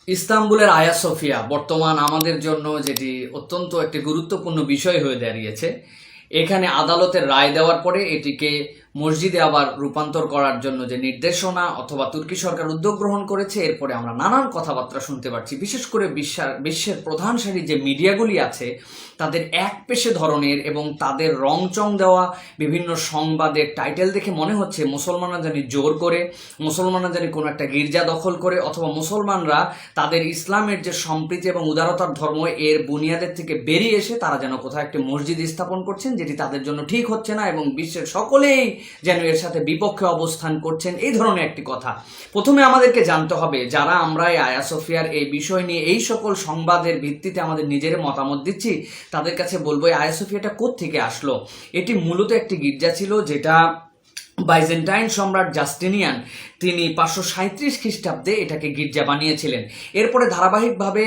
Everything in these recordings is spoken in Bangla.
ইস্তাম্বুলের আয়া সোফিয়া বর্তমান আমাদের জন্য যেটি অত্যন্ত একটি গুরুত্বপূর্ণ বিষয় হয়ে দাঁড়িয়েছে। এখানে আদালতের রায় দেওয়ার পরে এটিকে মসজিদে আবার রূপান্তর করার জন্য যে নির্দেশনা অথবা তুর্কি সরকার উদ্যোগ গ্রহণ করেছে, এরপরে আমরা নানান কথাবার্তা শুনতে পাচ্ছি। বিশেষ করে বিশ্বের প্রধান সারির যে মিডিয়াগুলি আছে তাদের একপেশে ধরনের এবং তাদের রংচং দেওয়া বিভিন্ন সংবাদের টাইটেল দেখে মনে হচ্ছে মুসলমানরা জানি জোর করে, মুসলমানরা জানি কোনো একটা গির্জা দখল করে, অথবা মুসলমানরা তাদের ইসলামের যে সম্প্রীতি এবং উদারতার ধর্ম এর বুনিয়াদের থেকে বেরিয়ে এসে তারা যেন কোথাও একটি মসজিদ স্থাপন করছেন, যেটি তাদের জন্য ঠিক হচ্ছে না এবং বিশ্বের সকলেই যেন এর সাথে বিপক্ষে অবস্থান করছেন, এই ধরনের একটি কথা। প্রথমে আমাদেরকে জানতে হবে, যারা আমরা আয়া সোফিয়ার এই বিষয় নিয়ে এই সকল সংবাদের ভিত্তিতে আমাদের নিজের মতামত দিচ্ছি, তাদের কাছে বলবো আয়া সোফিয়াটা কোত্থেকে আসলো। এটি মূলত একটি গির্জা ছিল যেটা বাইজেন্টাইন সম্রাট জাস্টিনিয়ান তিনি 537 খ্রিস্টাব্দে এটাকে গির্জা বানিয়েছিলেন। এরপরে ধারাবাহিকভাবে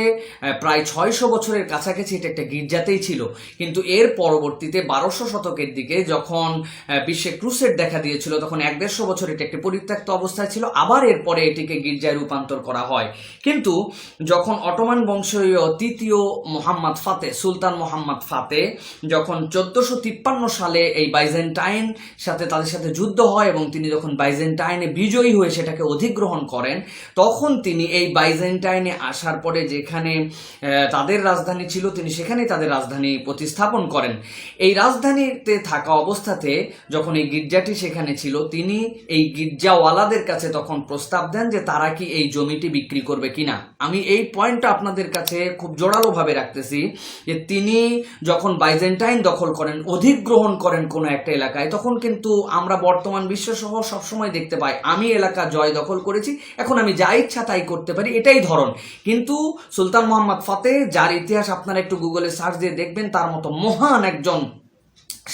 প্রায় 600 বছরের কাছাকাছি এটা একটা গির্জাতেই ছিল। কিন্তু এর পরবর্তীতে 1200 শতকের দিকে যখন বিশ্বে ক্রুসেড দেখা দিয়েছিল, তখন 150 বছর এটা একটি পরিত্যক্ত অবস্থায় ছিল। আবার এরপরে এটিকে গির্জায় রূপান্তর করা হয়। কিন্তু যখন অটোমান বংশীয় তৃতীয় মোহাম্মদ ফাতে, সুলতান মোহাম্মদ ফাতে, যখন 1453 সালে এই বাইজেন্টাইন সাথে তাদের সাথে যুদ্ধ হয় এবং তিনি যখন বাইজেন্টাইনে বিজয়ী হয়ে সেটাকে অধিগ্রহণ করেন, তখন তিনি এই বাইজেন্টাইনে আসার পরে যেখানে তাদের রাজধানী ছিল তিনি সেখানে তাদের রাজধানী প্রতিস্থাপন করেন। এই রাজধানীতে থাকা অবস্থাতে যখন এই গির্জাটি সেখানে ছিল, তিনি এই গির্জাওয়ালাদের কাছে তখন প্রস্তাব দেন যে তারা কি এই জমিটি বিক্রি করবে কিনা। আমি এই পয়েন্টটা আপনাদের কাছে খুব জোরালোভাবে রাখতেছি যে তিনি যখন বাইজেন্টাইন দখল করেন, অধিগ্রহণ করেন কোনো একটা এলাকায়, তখন কিন্তু আমরা বর্তমান বিশ্বসহ সবসময় দেখতে পাই আমি এলাকা জয় দখল করেছি, এখন আমি যা ইচ্ছা তাই করতে পারি, এটাই ধরন। কিন্তু সুলতান মোহাম্মদ ফাতে, যার ইতিহাস আপনারা একটু গুগলে সার্চ দিয়ে দেখবেন, তার মতো মহান একজন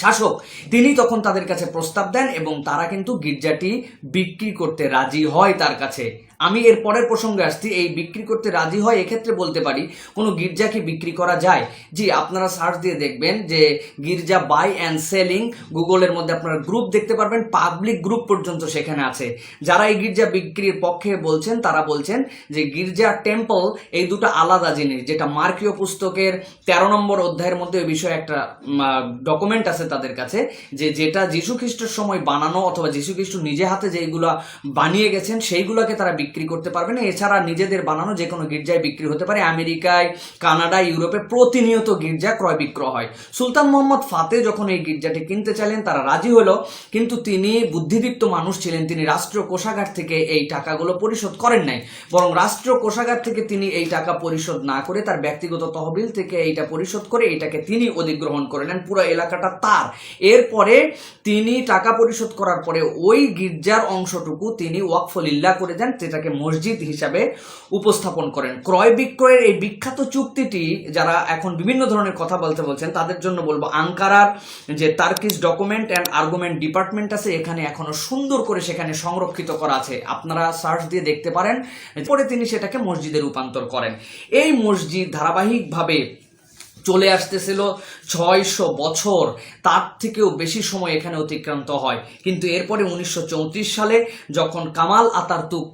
শাসক, তিনি তখন তাদের কাছে প্রস্তাব দেন এবং তারা কিন্তু গির্জাটি বিক্রি করতে রাজি হয় তার কাছে। আমি এর পরের প্রসঙ্গে আসছি। এই বিক্রি করতে রাজি হয়, এক্ষেত্রে বলতে পারি কোনো গির্জা কি বিক্রি করা যায়? জি, আপনারা সার্চ দিয়ে দেখবেন যে গির্জা বাই অ্যান্ড সেলিং, গুগলের মধ্যে আপনারা গ্রুপ দেখতে পারবেন, পাবলিক গ্রুপ পর্যন্ত সেখানে আছে। যারা এই গির্জা বিক্রির পক্ষে বলছেন তারা বলছেন যে গির্জা টেম্পল এই দুটো আলাদা জিনিস। যেটা মার্কীয় পুস্তকের 13 নম্বর অধ্যায়ের মধ্যে এই বিষয়ে একটা ডকুমেন্ট আছে তাদের কাছে, যে যেটা যীশু খ্রিস্টের সময় বানানো অথবা যীশু খ্রিস্ট নিজে হাতে যেইগুলো বানিয়ে গেছেন সেইগুলোকে তারা বিক্রি করতে পারবে না। এছাড়া নিজেদের বানানো যে কোনো গির্জায় বিক্রি হতে পারে। আমেরিকায়, কানাডায়, ইউরোপে প্রতিনিয়ত গির্জা ক্রয় বিক্রয় হয়। সুলতান মোহাম্মদ ফাতে যখন এই গির্জাটি কিনতে চাইলেন তারা রাজি হলো, কিন্তু তিনি বুদ্ধিদীপ্ত মানুষ ছিলেন। তিনি রাষ্ট্রীয় কোষাগার থেকে এই টাকাগুলো পরিশোধ করেন নাই, বরং রাষ্ট্রীয় কোষাগার থেকে তিনি এই টাকা পরিশোধ না করে তার ব্যক্তিগত তহবিল থেকে এইটা পরিশোধ করে এইটাকে তিনি অধিগ্রহণ করে নেন। পুরো এলাকাটা তার। এরপরে তিনি টাকা পরিশোধ করার পরে ওই গির্জার অংশটুকু তিনি ওয়াকফলিল্লাহ করে দেন, যেটাকে মসজিদ হিসাবে উপস্থাপন করেন। ক্রয় বিক্রয়ের এই বিখ্যাত চুক্তিটি যারা এখন বিভিন্ন ধরনের কথা বলছেন তাদের জন্য বলবো, আঙ্কারার যে Turkish document and argument department আছে, এখানে এখনো সুন্দর করে সেখানে সংরক্ষিত করা আছে, আপনারা সার্চ দিয়ে দেখতে পারেন। পরে তিনি সেটাকে মসজিদে রূপান্তর করেন। এই মসজিদ ধারাবাহিকভাবে চলে আসতেছিল 600 বছর, তার থেকেও বেশি সময় এখানে অতিক্রান্ত হয়। কিন্তু এরপরে 1934 সালে যখন কামাল আতাতুর্ক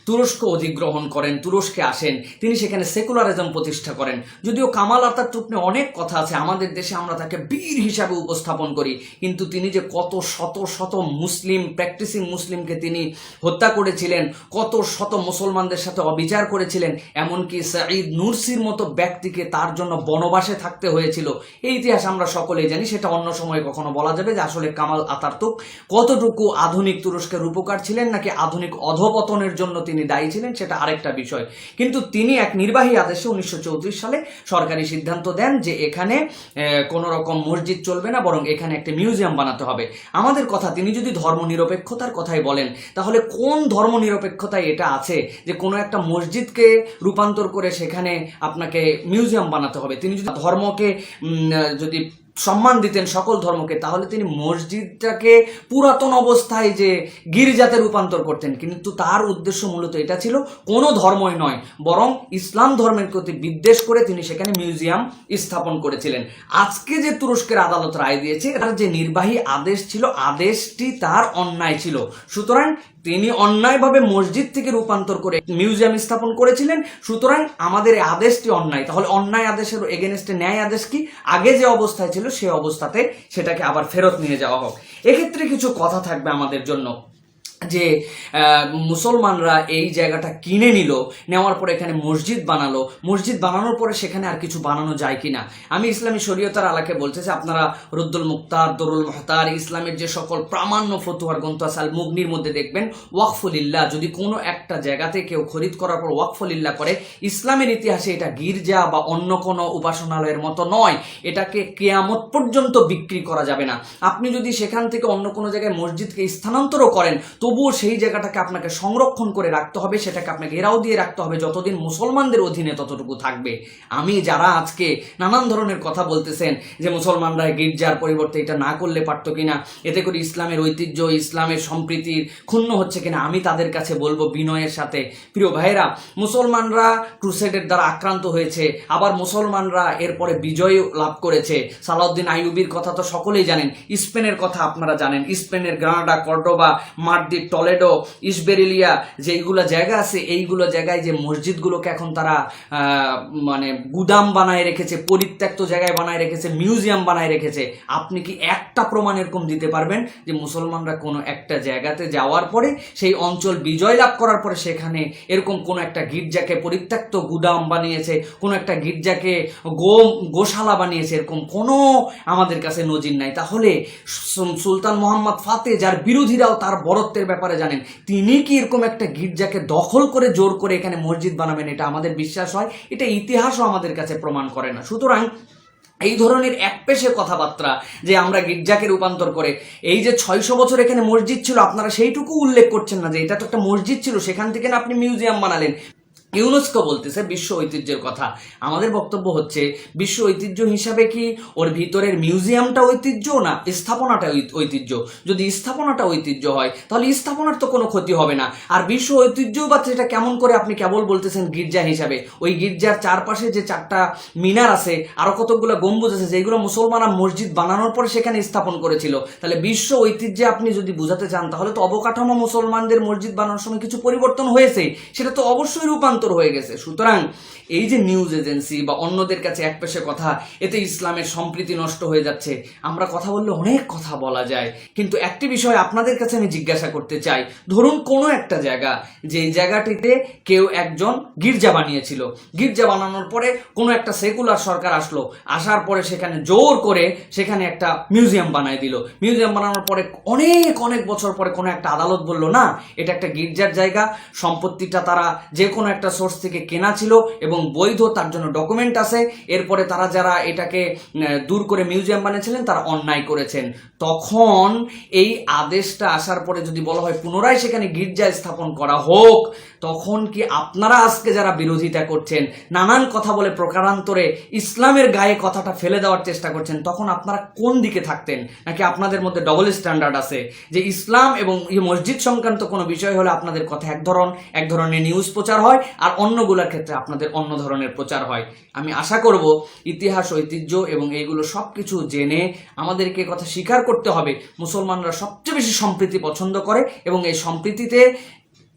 তুরস্ক অধিগ্রহণ করেন, তুরস্কে আসেন, তিনি সেখানে সেকুলারিজম প্রতিষ্ঠা করেন। যদিও কামাল আতাতুর্ক নিয়ে অনেক কথা আছে, আমাদের দেশে আমরা তাকে বীর হিসাবে উপস্থাপন করি, কিন্তু তিনি যে কত শত শত মুসলিম, প্র্যাকটিসিং মুসলিমকে তিনি হত্যা করেছিলেন, কত শত মুসলমানদের সাথে অবিচার করেছিলেন, এমনকি সাঈদ নুরসির মতো ব্যক্তিকে তার জন্য বনবাসে থাকতে হয়েছিল, এই ইতিহাস আমরা সকলেই জানি। সেটা অন্য সময় কখনো বলা যাবে যে আসলে কামাল আতাতুর্ক কতটুকু আধুনিক তুরস্কের রূপকার ছিলেন নাকি আধুনিক অধপতনের জন্য তিনি দায়ী ছিলেন, সেটা আরেকটা বিষয়। কিন্তু তিনি এক নির্বাহী আদেশে 1934 সালে সরকারি সিদ্ধান্ত দেন যে এখানে কোনো রকম মসজিদ চলবে না, বরং এখানে একটা মিউজিয়াম বানাতে হবে। আমাদের কথা, তিনি যদি ধর্মনিরপেক্ষতার কথাই বলেন, তাহলে কোন ধর্মনিরপেক্ষতায় এটা আছে যে কোনো একটা মসজিদকে রূপান্তর করে সেখানে আপনাকে মিউজিয়াম বানাতে হবে? তিনি যদি ধর্মকে যদি সম্মান দিতেন সকল ধর্মকে, তাহলে তিনি মসজিদটাকে পুরাতন অবস্থায় যে গির্জাতে রূপান্তর করতেন। কিন্তু তার উদ্দেশ্য মূলত এটা ছিল কোনো ধর্মই নয়, বরং ইসলাম ধর্মের প্রতি বিদ্বেষ করে তিনি সেখানে মিউজিয়াম স্থাপন করেছিলেন। আজকে যে তুরস্কের আদালত রায় দিয়েছে, তার যে নির্বাহী আদেশ ছিল, আদেশটি তার অন্যায় ছিল। সুতরাং তিনি অন্যায়ভাবে মসজিদ থেকে রূপান্তর করে মিউজিয়াম স্থাপন করেছিলেন। সুতরাং আমাদের এই আদেশটি অন্যায়। তাহলে অন্যায় আদেশের এগেনস্টে ন্যায় আদেশ কি? আগে যে অবস্থায় ছিল সেই অবস্থাতে সেটাকে আবার ফেরত নিয়ে যাওয়া হোক। এক্ষেত্রে কিছু কথা থাকবে আমাদের জন্য, যে মুসলমানরা এই জায়গাটা কিনে নিল, নেওয়ার পরে এখানে মসজিদ বানালো, মসজিদ বানানোর পরে সেখানে আর কিছু বানানো যায় কিনা। আমি ইসলামী শরীয়তের আলাকে বলতে চাই, আপনারা রুদ্দুল মুক্তার, দরুল মুহতার, ইসলামের যে সকল প্রামাণ্য ফতুয়ার গ্রন্থ আছে আল মুগনির মধ্যে দেখবেন ওয়াকফুলিল্লাহ, যদি কোনো একটা জায়গাতে কেউ খরিদ করার পর ওয়াকফুলিল্লাহ করে, ইসলামের ইতিহাসে এটা গির্জা বা অন্য কোনো উপাসনালয়ের মতো নয়, এটাকে কিয়ামত পর্যন্ত বিক্রি করা যাবে না। আপনি যদি সেখান থেকে অন্য কোনো জায়গায় মসজিদকে স্থানান্তরও করেন, তবুও সেই জায়গাটাকে আপনাকে সংরক্ষণ করে রাখতে হবে, সেটাকে আপনাকে ঘেরাও দিয়ে রাখতে হবে যতদিন মুসলমানদের অধীনে ততটুকু থাকবে। আমি যারা আজকে নানান ধরনের কথা বলতেছেন যে মুসলমানরা গির্জার পরিবর্তে এটা না করলে পারতো কিনা, এতে করে ইসলামের ঐতিহ্য, ইসলামের সম্প্রীতির ক্ষুণ্ণ হচ্ছে কিনা, আমি তাদের কাছে বলবো বিনয়ের সাথে, প্রিয় ভাইরা, মুসলমানরা ক্রুসেডের দ্বারা আক্রান্ত হয়েছে, আবার মুসলমানরা এরপরে বিজয় লাভ করেছে। সালাউদ্দিন আইয়ুবির কথা তো সকলেই জানেন, স্পেনের কথা আপনারা জানেন, স্পেনের গ্রানাডা, কর্ডোবা, মাদ্রিদ, টলেডো, ইসবেরিলিয়া যেইগুলো জায়গা আছে, এইগুলো জায়গায় যে মসজিদগুলোকে এখন তারা মানে গুদাম বানায় রেখেছে, পরিত্যক্ত জায়গায় বানায় রেখেছে, মিউজিয়াম বানায় রেখেছে। আপনি কি একটা প্রমাণ এরকম দিতে পারবেন যে মুসলমানরা কোনো একটা জায়গাতে যাওয়ার পরে, সেই অঞ্চল বিজয় লাভ করার পরে সেখানে এরকম কোনো একটা গির্জাকে পরিত্যক্ত গুদাম বানিয়েছে, কোনো একটা গির্জাকে গোশালা বানিয়েছে, এরকম কোনো আমাদের কাছে নজির নাই। তাহলে সুলতান মোহাম্মদ ফাতে, যার বিরোধীরাও তার বরত্বের ব্যাপারে জানেন, তিনি কি এরকম একটা গির্জাকে দখল করে জোর করে এখানে মসজিদ বানাবেন? এটা আমাদের বিশ্বাস হয়, এটা ইতিহাসও আমাদের কাছে প্রমাণ করে না। সুতরাং এই ধরনের একপেশে কথাবার্তা যে আমরা গির্জাকে রূপান্তর করে, এই যে 600 বছর এখানে মসজিদ ছিল, আপনারা সেইটুকু উল্লেখ করছেন না যে এটা তো একটা মসজিদ ছিল, সেখান থেকে না আপনি মিউজিয়াম বানালেন। ইউনেস্কো বলতেছে বিশ্ব ঐতিহ্যের কথা। আমাদের বক্তব্য হচ্ছে, বিশ্ব ঐতিহ্য হিসাবে কি ওর ভিতরের মিউজিয়ামটা ঐতিহ্য, না স্থাপনাটা ঐতিহ্য? যদি স্থাপনাটা ঐতিহ্য হয় তাহলে স্থাপনার তো কোনো ক্ষতি হবে না। আর বিশ্ব ঐতিহ্য বা সেটা কেমন করে আপনি কেবল বলতেছেন গির্জা হিসাবে? ওই গির্জার চারপাশে যে 4টা মিনার আছে, আরো কতগুলো গম্বুজ আছে, যেগুলো মুসলমানরা মসজিদ বানানোর পরে সেখানে স্থাপন করেছিল, তাহলে বিশ্ব ঐতিহ্যে আপনি যদি বুঝাতে চান, তাহলে তো অবকাঠামো মুসলমানদের মসজিদ বানানোর সময় কিছু পরিবর্তন হয়েছে, সেটা তো অবশ্যই রূপান্তর হয়ে গেছে। সুতরাং এই যে নিউজ এজেন্সি বা অন্যদের কাছে একপেশে কথা, এতে ইসলামের সম্প্রীতি নষ্ট হয়ে যাচ্ছে। আমরা কথা বললে অনেক কথা বলা যায়, কিন্তু একটি বিষয় আপনাদের কাছে আমি জিজ্ঞাসা করতে চাই, ধরুন কোনো একটা জায়গা, যে জায়গাটিতে কেউ একজন গির্জা বানিয়েছিল, গির্জা বানানোর পরে কোনো একটা সেকুলার সরকার আসলো, আসার পরে সেখানে জোর করে সেখানে একটা মিউজিয়াম বানায় দিল। মিউজিয়াম বানানোর পরে অনেক অনেক বছর পরে কোনো একটা আদালত বলল, না এটা একটা গির্জার জায়গা, সম্পত্তিটা তারা যে কোনো একটা সোর্স থেকে কেনা ছিল এবং বৈধ, তার জন্য ডকুমেন্ট আছে। এরপরে তারা যারা এটাকে দূর করে মিউজিয়াম বানিয়েছিলেন তারা অন্যায় করেছেন। তখন এই আদেশটা আসার পরে যদি বলা হয় পুনরায় সেখানে গির্জা স্থাপন করা হোক, তখন কি আপনারা আজকে যারা বিরোধিতা করছেন, নানান কথা বলে প্রকারান্তরে ইসলামের গায়ে কথাটা ফেলে দেওয়ার চেষ্টা করছেন, তখন আপনারা কোন দিকে থাকতেন? নাকি আপনাদের মধ্যে ডবল স্ট্যান্ডার্ড আছে, যে ইসলাম এবং মসজিদ সংক্রান্ত কোনো বিষয় হলে আপনাদের কথা এক ধরনের নিউজ প্রচার হয়, আর অন্যগুলোর ক্ষেত্রে আপনাদের অন্য ধরনের প্রচার হয়? আমি আশা করব ইতিহাস, ঐতিহ্য এবং এইগুলো সবকিছু জেনে আমাদেরকে কথা স্বীকার করতে হবে, মুসলমানরা সবচেয়ে বেশি সম্প্রীতি পছন্দ করে, এবং এই সম্প্রীতিতে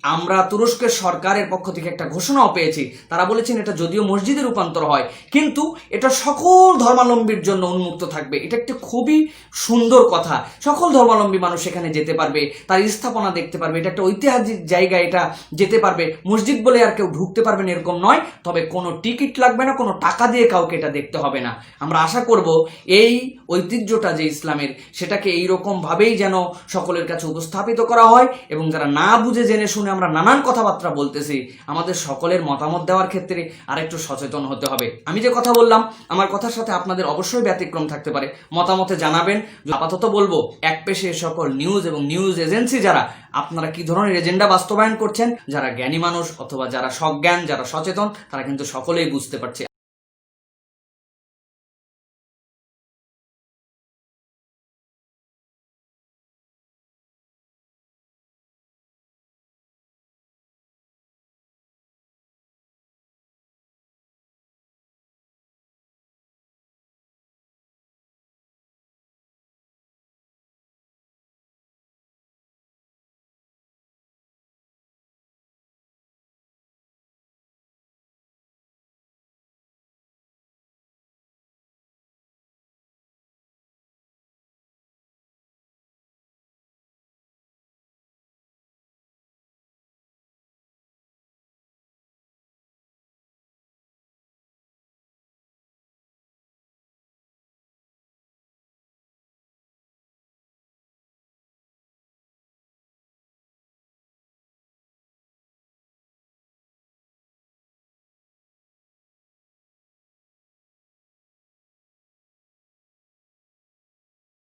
আমরা তুরস্কের সরকারের পক্ষ থেকে একটা ঘোষণাও পেয়েছি। তারা বলেছেন এটা যদিও মসজিদে রূপান্তর হয়, কিন্তু এটা সকল ধর্মাবলম্বীর জন্য উন্মুক্ত থাকবে। এটা একটা খুবই সুন্দর কথা, সকল ধর্মাবলম্বী মানুষ এখানে যেতে পারবে, তার স্থাপনা দেখতে পারবে, এটা একটা ঐতিহাসিক জায়গা, এটা যেতে পারবে। মসজিদ বলে আর কেউ ঢুকতে পারবে না এরকম নয়, তবে কোনো টিকিট লাগবে না, কোনো টাকা দিয়ে কাউকে এটা দেখতে হবে না। আমরা আশা করব এই ঐতিহ্যটা যে ইসলামের, সেটাকে এইরকম ভাবেই যেন সকলের কাছে উপস্থাপিত করা হয়, এবং যারা না বুঝে জেনে শুনে আমরা নানান কথাবার্তা বলতেছি, আমাদের সকলের মতামত দেওয়ার ক্ষেত্রে আরেকটু সচেতন হতে হবে। আমি যে কথা বললাম, আমার কথার সাথে আপনাদের অবশ্যই ব্যতিক্রম থাকতে পারে, মতামতে জানাবেন। আপাতত বলবো, একপেশে সকল নিউজ এবং নিউজ এজেন্সি যারা, আপনারা কি ধরনের এজেন্ডা বাস্তবায়ন করছেন, যারা জ্ঞানী মানুষ অথবা যারা সজ্ঞান, যারা সচেতন, তারা কিন্তু সকলেই বুঝতে পারছে।